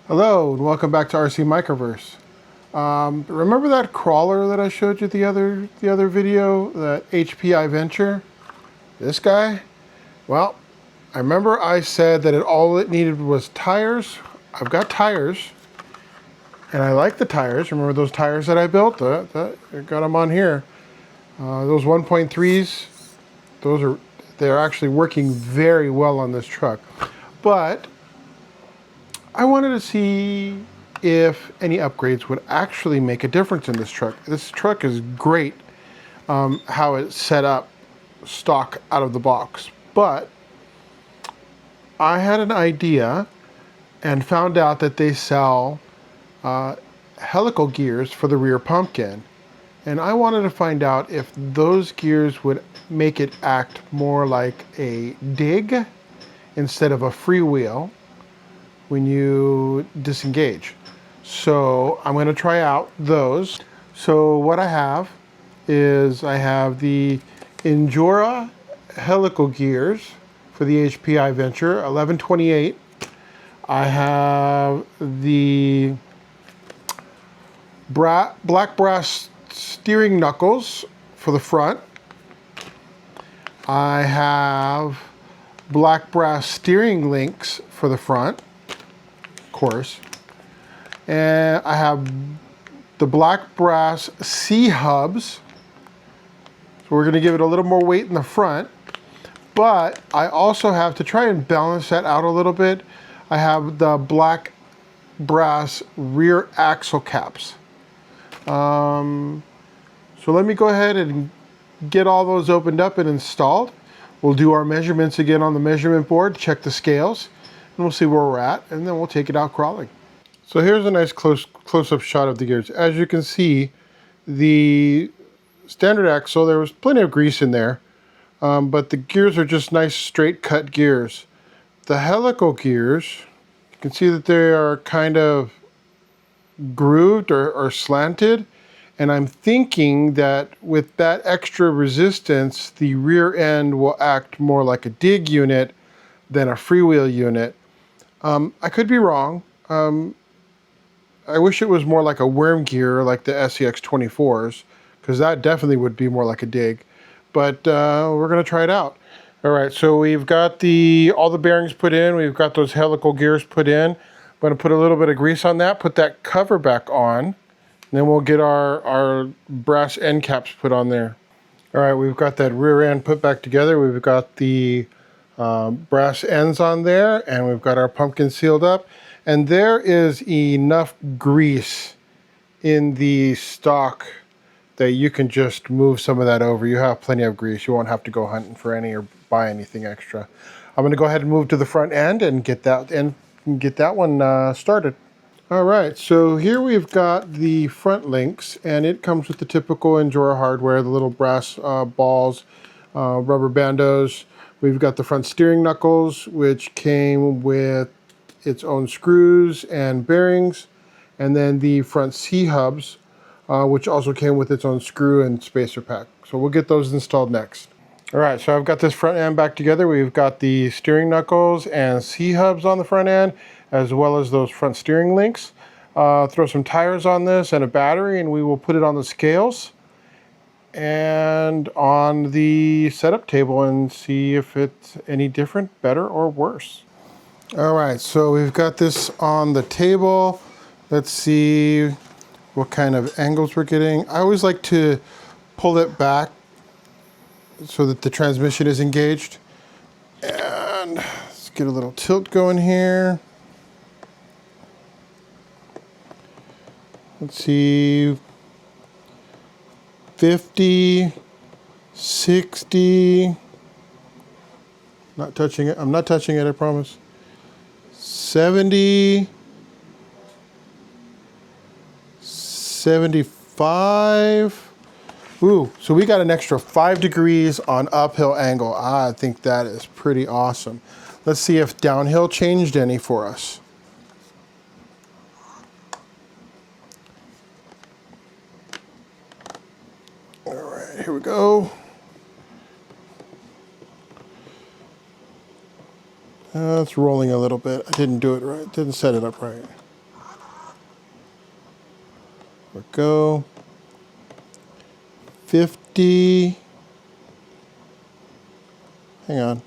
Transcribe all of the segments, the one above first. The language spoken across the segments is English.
Hello and welcome back to RC Microverse. Remember that crawler that I showed you the other video, that HPI Venture? This guy? Well, I remember I said that all it needed was tires. I've got tires, and I like the tires. Remember those tires that I built? I got them on here. Those 1.3s, they're actually working very well on this truck. But I wanted to see if any upgrades would actually make a difference in this truck. This truck is great, how it's set up stock out of the box. But I had an idea and found out that they sell helical gears for the rear pumpkin. And I wanted to find out if those gears would make it act more like a dig instead of a freewheel when you disengage. So I'm going to try out those. So what I have is I have the Endura helical gears for the HPI Venture 1128. I have the black brass steering knuckles for the front. I have black brass steering links for the front, course, and I have the black brass C-hubs, so we're going to give it a little more weight in the front, but I also have, to try and balance that out a little bit, I have the black brass rear axle caps. So let me go ahead and get all those opened up and installed. We'll do our measurements again on the measurement board, check the scales, and we'll see where we're at, and then we'll take it out crawling. So here's a nice close-up shot of the gears. As you can see, the standard axle, there was plenty of grease in there, but the gears are just nice straight cut gears. The helical gears, you can see that they are kind of grooved or slanted, and I'm thinking that with that extra resistance, the rear end will act more like a dig unit than a freewheel unit. I could be wrong. I wish it was more like a worm gear like the SEX 24s, because that definitely would be more like a dig. But we're going to try it out. All right, so we've got all the bearings put in. We've got those helical gears put in. I'm going to put a little bit of grease on that, put that cover back on, and then we'll get our brass end caps put on there. All right, we've got that rear end put back together. We've got the brass ends on there, and we've got our pumpkin sealed up, and there is enough grease in the stock that you can just move some of that over. You have plenty of grease. You won't have to go hunting for any or buy anything extra. I'm going to go ahead and move to the front end and get that one started. All right, so here we've got the front links, and it comes with the typical Endura hardware, the little brass balls, rubber bandos. We've got the front steering knuckles, which came with its own screws and bearings, and then the front C-hubs, which also came with its own screw and spacer pack. So we'll get those installed next. All right, so I've got this front end back together. We've got the steering knuckles and C-hubs on the front end, as well as those front steering links. Throw some tires on this and a battery, and we will put it on the scales and on the setup table and see if it's any different, better, or worse. All right, so we've got this on the table. Let's see what kind of angles we're getting. I always like to pull it back so that the transmission is engaged. And let's get a little tilt going here. Let's see, 50, 60, not touching it, I'm not touching it, I promise. 70, 75. Ooh, so we got an extra 5 degrees on uphill angle. I think that is pretty awesome. Let's see if downhill changed any for us. All right, here we go. It's rolling a little bit. I didn't do it right. Didn't set it up right. we go. 50. Hang on.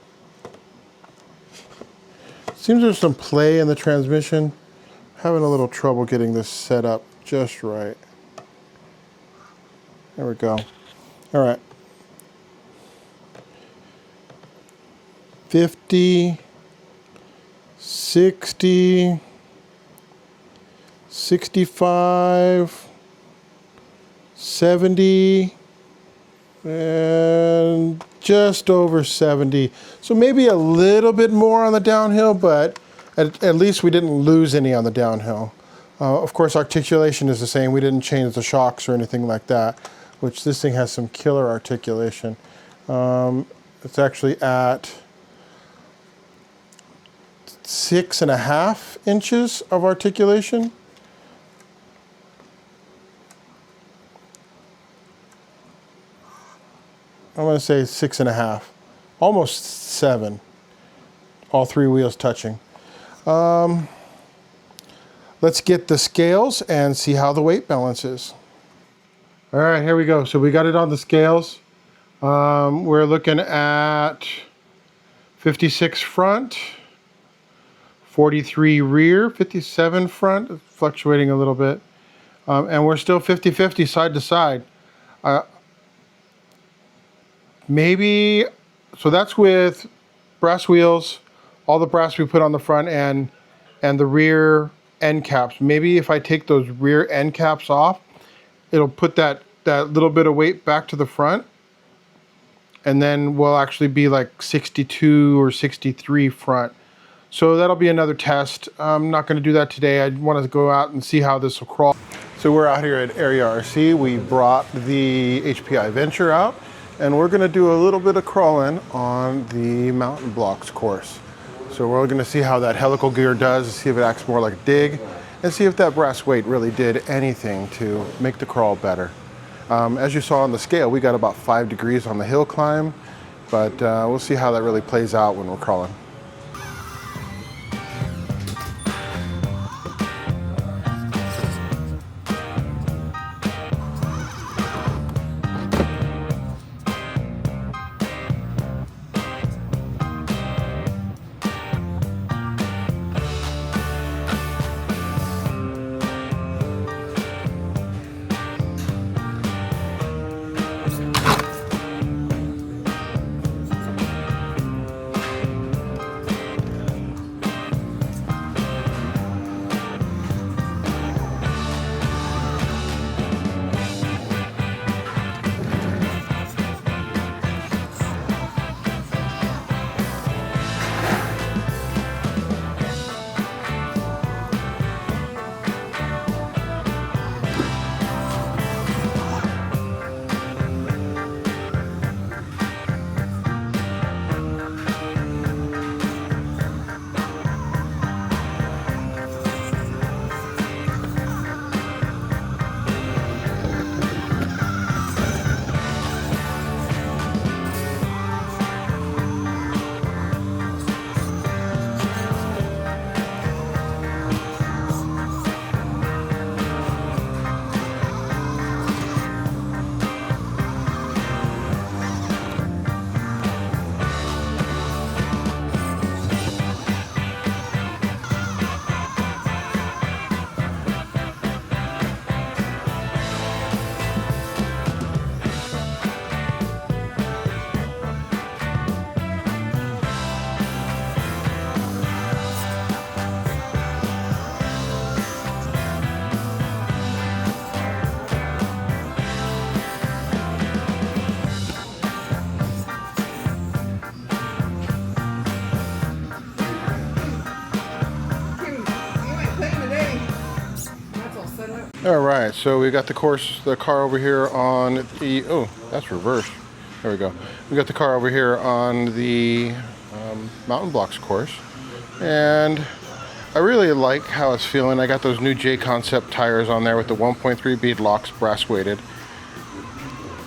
Seems there's some play in the transmission. Having a little trouble getting this set up just right. There we go. All right. 50, 60, 65, 70, and just over 70. So maybe a little bit more on the downhill, but at least we didn't lose any on the downhill. Of course, articulation is the same. We didn't change the shocks or anything like that, which this thing has some killer articulation. It's actually at 6.5 inches of articulation. I'm going to say 6.5, almost 7, all three wheels touching. Let's get the scales and see how the weight balance is. All right, here we go. So we got it on the scales. We're looking at 56 front, 43 rear, 57 front, fluctuating a little bit. And we're still 50-50 side to side. Maybe, so that's with brass wheels, all the brass we put on the front end, and the rear end caps. Maybe if I take those rear end caps off, it'll put that little bit of weight back to the front, and then we'll actually be like 62 or 63 front. So that'll be another test. I'm not going to do that today. I want to go out and see how this will crawl. So we're out here at Area RC. We brought the HPI Venture out, and we're going to do a little bit of crawling on the mountain blocks course. So we're going to see how that helical gear does, see if it acts more like a dig, and see if that brass weight really did anything to make the crawl better. As you saw on the scale, we got about 5 degrees on the hill climb, but we'll see how that really plays out when we're crawling. All right, so we got the car over here on the, oh, that's reversed. There we go. We got the car over here on the mountain blocks course, and I really like how it's feeling. I got those new J Concept tires on there with the 1.3 bead locks, brass weighted,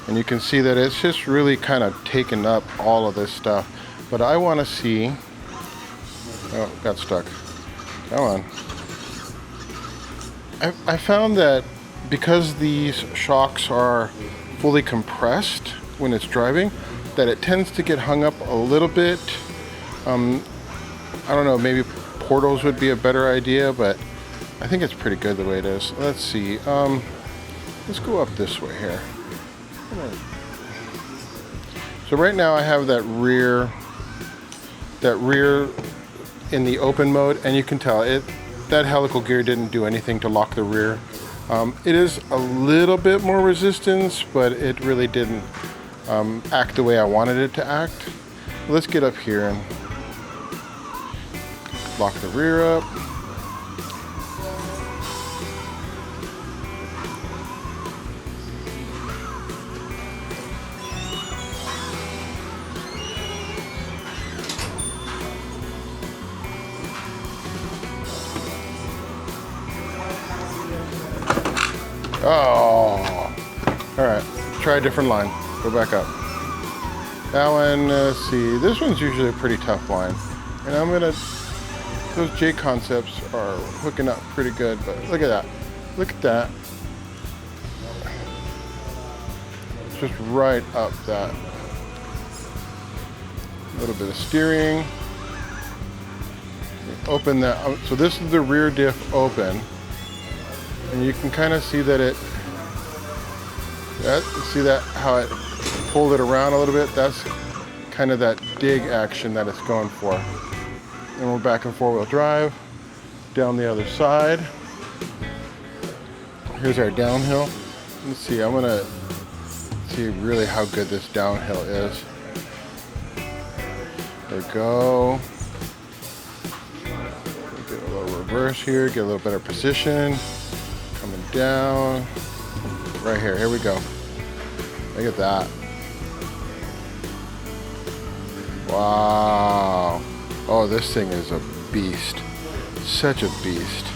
and you can see that it's just really kind of taken up all of this stuff. But I want to see, oh, got stuck. Come on. I found that because these shocks are fully compressed when it's driving, that it tends to get hung up a little bit. I don't know, maybe portals would be a better idea, but I think it's pretty good the way it is. Let's see. Let's go up this way here. So right now I have that rear in the open mode, and you can tell that helical gear didn't do anything to lock the rear. It is a little bit more resistance, but it really didn't act the way I wanted it to act. Let's get up here and lock the rear up. Oh, all right, try a different line. Go back up. That one, let's see, this one's usually a pretty tough line. And those J concepts are hooking up pretty good, but look at that. Look at that. It's just right up that. A little bit of steering. Open that, so this is the rear diff open. And you can kind of see that see that how it pulled it around a little bit. That's kind of that dig action that it's going for. And we're back in four-wheel drive, down the other side. Here's our downhill. Let's see, I'm gonna see really how good this downhill is. There we go. Get a little reverse here, get a little better position. Coming down, right here we go. Look at that. Wow. Oh, this thing is a beast. Such a beast.